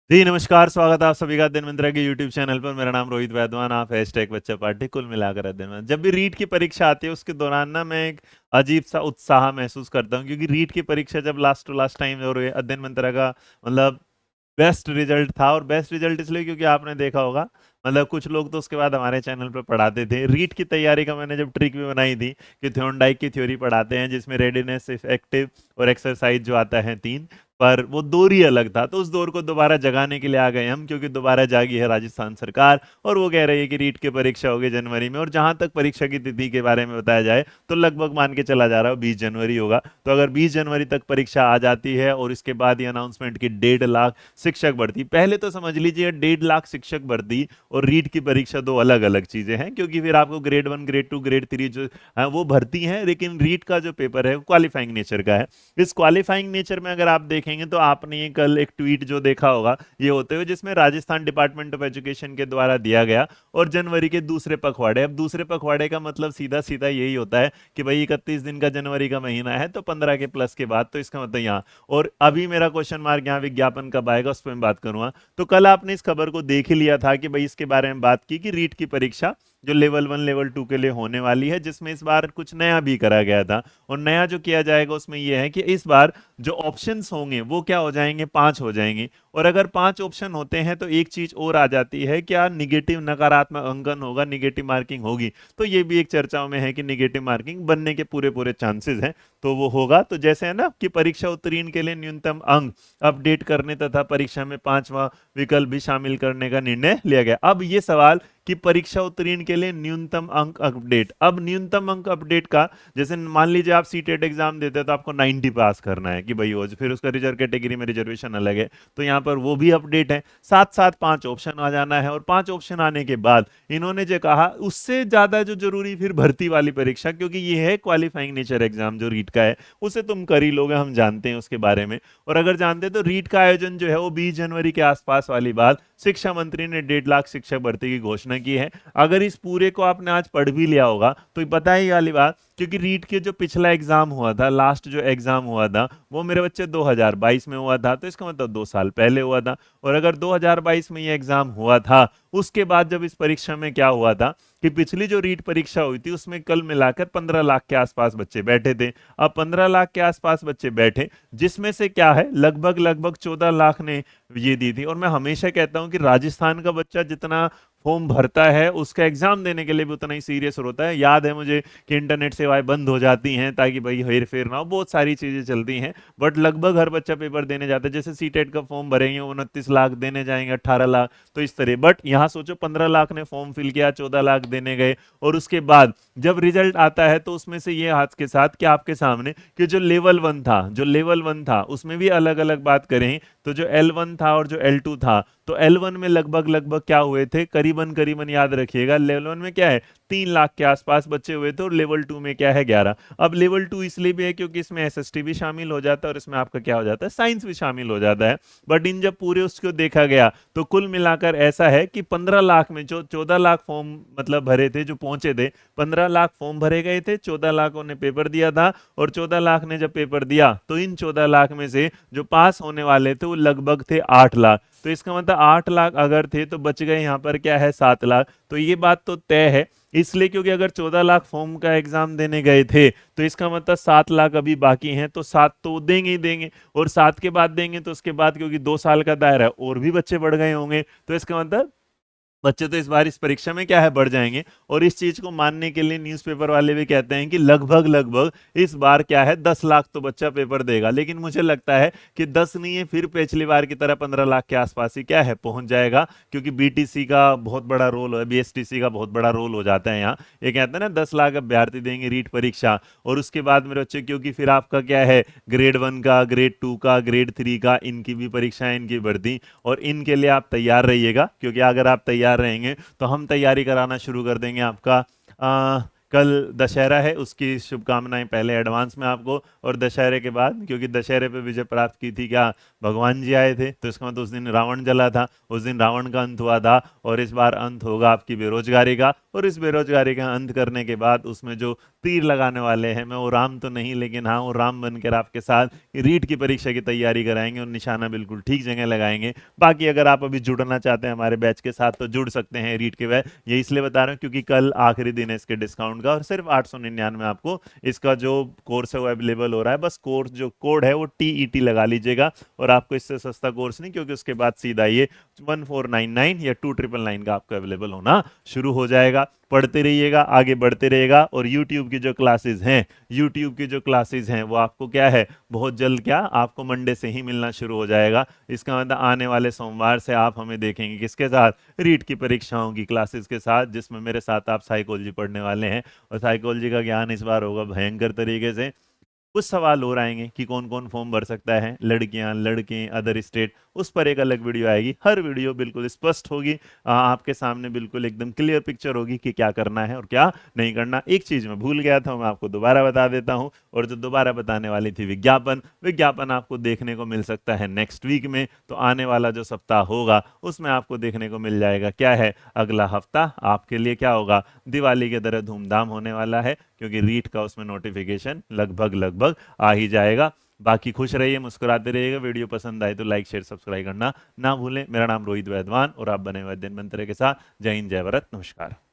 जी नमस्कार, स्वागत है आप सभी का दिन मंत्रा के यूट्यूब चैनल पर। मेरा नाम रोहित वैद्वान, आप हैशटैग बच्चा पार्टी कुल मिलाकर अध्ययन में। जब भी रीट की परीक्षा आती है उसके दौरान ना मैं एक अजीब सा उत्साह महसूस करता हूँ, क्योंकि रीट की परीक्षा जब लास्ट टू लास्ट टाइम और ये अध्ययन मंत्रा का मतलब बेस्ट रिजल्ट था। और बेस्ट रिजल्ट इसलिए क्योंकि आपने देखा होगा, मतलब कुछ लोग तो उसके बाद हमारे चैनल पर पढ़ाते थे। रीट की तैयारी का मैंने जब ट्रिक भी बनाई थी कि थ्योरनडाइक की थ्योरी पढ़ाते हैं, जिसमें रेडीनेस, इफेक्टिव और एक्सरसाइज जो आता है तीन, पर वो दौर ही अलग था। तो उस दौर को दोबारा जगाने के लिए आ गए हम, क्योंकि दोबारा जागी है राजस्थान सरकार और वो कह रही है कि रीट की परीक्षा होगी जनवरी में। और जहां तक परीक्षा की तिथि के बारे में बताया जाए तो लगभग मान के चला जा रहा है 20 जनवरी होगा। तो अगर 20 जनवरी तक परीक्षा आ जाती है और इसके बाद ये अनाउंसमेंट की 1.5 लाख शिक्षक भर्ती, पहले तो समझ लीजिए 1.5 लाख शिक्षक भर्ती और रीट की परीक्षा दो अलग अलग चीजें हैं, क्योंकि फिर आपको ग्रेड 1, ग्रेड 2, ग्रेड 3 जो है वो भर्ती है, लेकिन रीट का जो पेपर है वो क्वालिफाइंग नेचर का है। इस क्वालिफाइंग नेचर में अगर आप देखेंगे तो आपने ये कल एक ट्वीट जो देखा होगा ये होते हुए, जिसमें राजस्थान डिपार्टमेंट ऑफ एजुकेशन के द्वारा दिया गया और जनवरी के दूसरे पखवाड़े। अब दूसरे पखवाड़े का मतलब सीधा सीधा यही होता है कि भाई 31 दिन का जनवरी का महीना है तो 15 के प्लस के बाद, तो इसका मतलब यहाँ। और अभी मेरा क्वेश्चन मार्क यहाँ विज्ञापन कब आएगा उस पर मैं बात करूंगा। तो कल आपने इस खबर को देख ही लिया था कि भाई इसके बारे में बात की कि रीट की परीक्षा जो लेवल 1 लेवल 2 के लिए होने वाली है, जिसमें इस बार कुछ नया भी करा गया था। और नया जो किया जाएगा उसमें यह है कि इस बार जो ऑप्शंस होंगे वो क्या हो जाएंगे, 5 हो जाएंगे। और अगर 5 ऑप्शन होते हैं तो एक चीज और आ जाती है, क्या निगेटिव नकारात्मक अंकन होगा, निगेटिव मार्किंग होगी। तो ये भी एक चर्चाओं में है कि निगेटिव मार्किंग बनने के पूरे पूरे चांसेस हैं। तो वो होगा। तो जैसे है ना कि परीक्षा उत्तीर्ण के लिए न्यूनतम अंक अपडेट करने तथा परीक्षा में 5वां विकल्प भी शामिल करने का निर्णय लिया गया। अब ये सवाल कि परीक्षा उत्तीर्ण के लिए न्यूनतम अंक अपडेट, अब न्यूनतम अंक अपडेट का, जैसे मान लीजिए आप सीटेट एग्जाम देते हैं तो आपको 90 पास करना है कि भाई हो, फिर उसका रिजर्व कैटेगरी में रिजर्वेशन अलग है, तो यहाँ पर वो भी अपडेट है। साथ साथ 5 ऑप्शन आ जाना है। और 5 ऑप्शन आने के बाद इन्होंने जो कहा उससे ज्यादा जो जरूरी फिर भर्ती वाली परीक्षा, क्योंकि ये है क्वालिफाइंग नेचर एग्जाम जो रीट का है, उसे तुम कर ही लोगे, हम जानते हैं उसके बारे में। और अगर जानते हैं तो रीट का आयोजन जो है वो 20 जनवरी के आसपास वाली बात, शिक्षा मंत्री ने 1.5 लाख शिक्षक भर्ती की घोषणा की है। अगर इस पूरे को आपने आज पढ़ भी लिया होगा तो पता ही वाली बात, क्योंकि रीट के जो पिछला एग्जाम हुआ था, लास्ट जो एग्जाम हुआ था वो मेरे बच्चे 2022 में हुआ था, तो इसका मतलब 2 साल पहले हुआ था। और अगर 2022 में ये एग्जाम हुआ था, उसके बाद जब इस परीक्षा में क्या हुआ था कि पिछली जो रीट परीक्षा हुई थी उसमें कल मिलाकर 15 लाख के आसपास बच्चे बैठे थे। अब 15 लाख के आसपास बच्चे बैठे, जिसमें से क्या है लगभग लगभग 14 लाख ने ये दी थी। और मैं हमेशा कहता हूं कि राजस्थान का बच्चा जितना फॉर्म भरता है उसका एग्जाम देने के लिए भी उतना ही सीरियस होता है। याद है मुझे कि इंटरनेट सेवाएं बंद हो जाती हैं ताकि भाई हेर फेर ना हो, बहुत सारी चीजें चलती हैं, बट लगभग हर बच्चा पेपर देने जाता है। जैसे सीटेट का फॉर्म भरेंगे 29 लाख, देने जाएंगे 18 लाख, तो इस तरह। बट यहाँ सोचो 15 लाख ने फॉर्म फिल किया, 14 लाख देने गए, और उसके बाद जब रिजल्ट आता है तो उसमें से ये हाथ के साथ कि आपके सामने कि जो लेवल 1 था उसमें भी अलग अलग बात करें तो जो L1 था और जो L2 था, तो L1 में लगभग लगभग क्या हुए थे, करीबन करीबन याद रखिएगा, लेवल 1 में क्या है 3 लाख के आसपास बच्चे हुए थे और लेवल 2 में क्या है 11। अब लेवल 2 इसलिए भी है क्योंकि इसमें एसएसटी भी शामिल हो जाता है और इसमें आपका क्या हो जाता है, साइंस भी शामिल हो जाता है। बट इन जब पूरे उसको देखा गया तो कुल मिलाकर ऐसा है कि 15 लाख में जो 14 लाख फॉर्म मतलब भरे थे, जो पहुंचे थे, 15 लाख फॉर्म भरे गए थे, 14 लाखों ने पेपर दिया था। और 14 लाख ने जब पेपर दिया तो इन 14 लाख में से जो पास होने वाले थे वो लगभग थे 8 लाख। तो इसका मतलब 8 लाख अगर थे तो बच गए यहाँ पर क्या है 7 लाख। तो ये बात तो तय है, इसलिए क्योंकि अगर 14 लाख फॉर्म का एग्जाम देने गए थे तो इसका मतलब 7 लाख अभी बाकी हैं, तो 7 तो देंगे ही देंगे। और 7 के बाद देंगे तो उसके बाद क्योंकि 2 साल का दायरा है और भी बच्चे बढ़ गए होंगे, तो इसका मतलब बच्चे तो इस बार इस परीक्षा में क्या है बढ़ जाएंगे। और इस चीज को मानने के लिए न्यूज़पेपर वाले भी कहते हैं कि लगभग लगभग इस बार क्या है 10 लाख तो बच्चा पेपर देगा। लेकिन मुझे लगता है कि 10 नहीं है, फिर पिछली बार की तरह 15 लाख के आसपास ही क्या है पहुंच जाएगा, क्योंकि बीटीसी का बहुत बड़ा रोल है, बीएसटीसी का बहुत बड़ा रोल हो जाता है यहाँ। ये कहते हैं ना 10 लाख अभ्यर्थी देंगे रीट परीक्षा, और उसके बाद मेरे बच्चे क्योंकि फिर आपका क्या है ग्रेड 1 का, ग्रेड 2 का, ग्रेड 3 का, इनकी भी परीक्षाएं, इनकी भर्ती, और इनके लिए आप तैयार रहिएगा, क्योंकि अगर आप तैयार रहेंगे तो हम तैयारी कराना शुरू कर देंगे आपका कल दशहरा है, उसकी शुभकामनाएं पहले एडवांस में आपको। और दशहरे के बाद, क्योंकि दशहरे पे विजय प्राप्त की थी क्या, भगवान जी आए थे, तो इसका मतलब उस दिन रावण जला था, उस दिन रावण का अंत हुआ था। और इस बार अंत होगा आपकी बेरोजगारी का, और इस बेरोजगारी का अंत करने के बाद उसमें जो तीर लगाने वाले हैं, मैं वो राम तो नहीं, लेकिन हाँ वो राम बनकर आपके साथ रीट की परीक्षा की तैयारी कराएंगे और निशाना बिल्कुल ठीक जगह लगाएंगे। बाकी अगर आप अभी जुड़ना चाहते हैं हमारे बैच के साथ तो जुड़ सकते हैं रीट के बैच। ये इसलिए बता रहा हूँ क्योंकि कल आखिरी दिन है इसके डिस्काउंट का, और सिर्फ 899 आपको इसका जो कोर्स है वो अवेलेबल हो रहा है। बस कोर्स जो कोड है वो TET लगा लीजिएगा, और आपको इससे सस्ता कोर्स नहीं, क्योंकि उसके बाद सीधा ये 1499 या 2999 का आपको अवेलेबल होना शुरू हो जाएगा। पढ़ते रहिएगा, आगे बढ़ते रहेगा। और YouTube की जो क्लासेस हैं, YouTube की जो क्लासेस हैं वो आपको क्या है, बहुत जल्द क्या आपको मंडे से ही मिलना शुरू हो जाएगा। इसका मतलब आने वाले सोमवार से आप हमें देखेंगे किसके साथ, रीट की परीक्षाओं की क्लासेस के साथ, जिसमें मेरे साथ आप साइकोलॉजी पढ़ने वाले हैं। और साइकोलॉजी का ज्ञान इस बार होगा भयंकर तरीके से। कुछ सवाल और आएंगे कि कौन कौन फॉर्म भर सकता है, लड़कियां लड़के अदर स्टेट, उस पर एक अलग वीडियो आएगी। हर वीडियो बिल्कुल स्पष्ट होगी, आपके सामने बिल्कुल एकदम क्लियर पिक्चर होगी कि क्या करना है और क्या नहीं करना। एक चीज मैं भूल गया था, मैं आपको दोबारा बता देता हूं, और जो दोबारा बताने वाली थी विज्ञापन, विज्ञापन आपको देखने को मिल सकता है नेक्स्ट वीक में। तो आने वाला जो सप्ताह होगा उसमें आपको देखने को मिल जाएगा क्या है, अगला हफ्ता आपके लिए क्या होगा, दिवाली के तरह धूमधाम होने वाला है, क्योंकि रीट का उसमें नोटिफिकेशन लगभग लगभग आ ही जाएगा। बाकी खुश रहिए, मुस्कुराते रहिएगा। वीडियो पसंद आए तो लाइक शेयर सब्सक्राइब करना ना भूलें। मेरा नाम रोहित वैद्वान और आप बने हुए दिन मंत्र के साथ। जय हिंद, जय भारत, नमस्कार।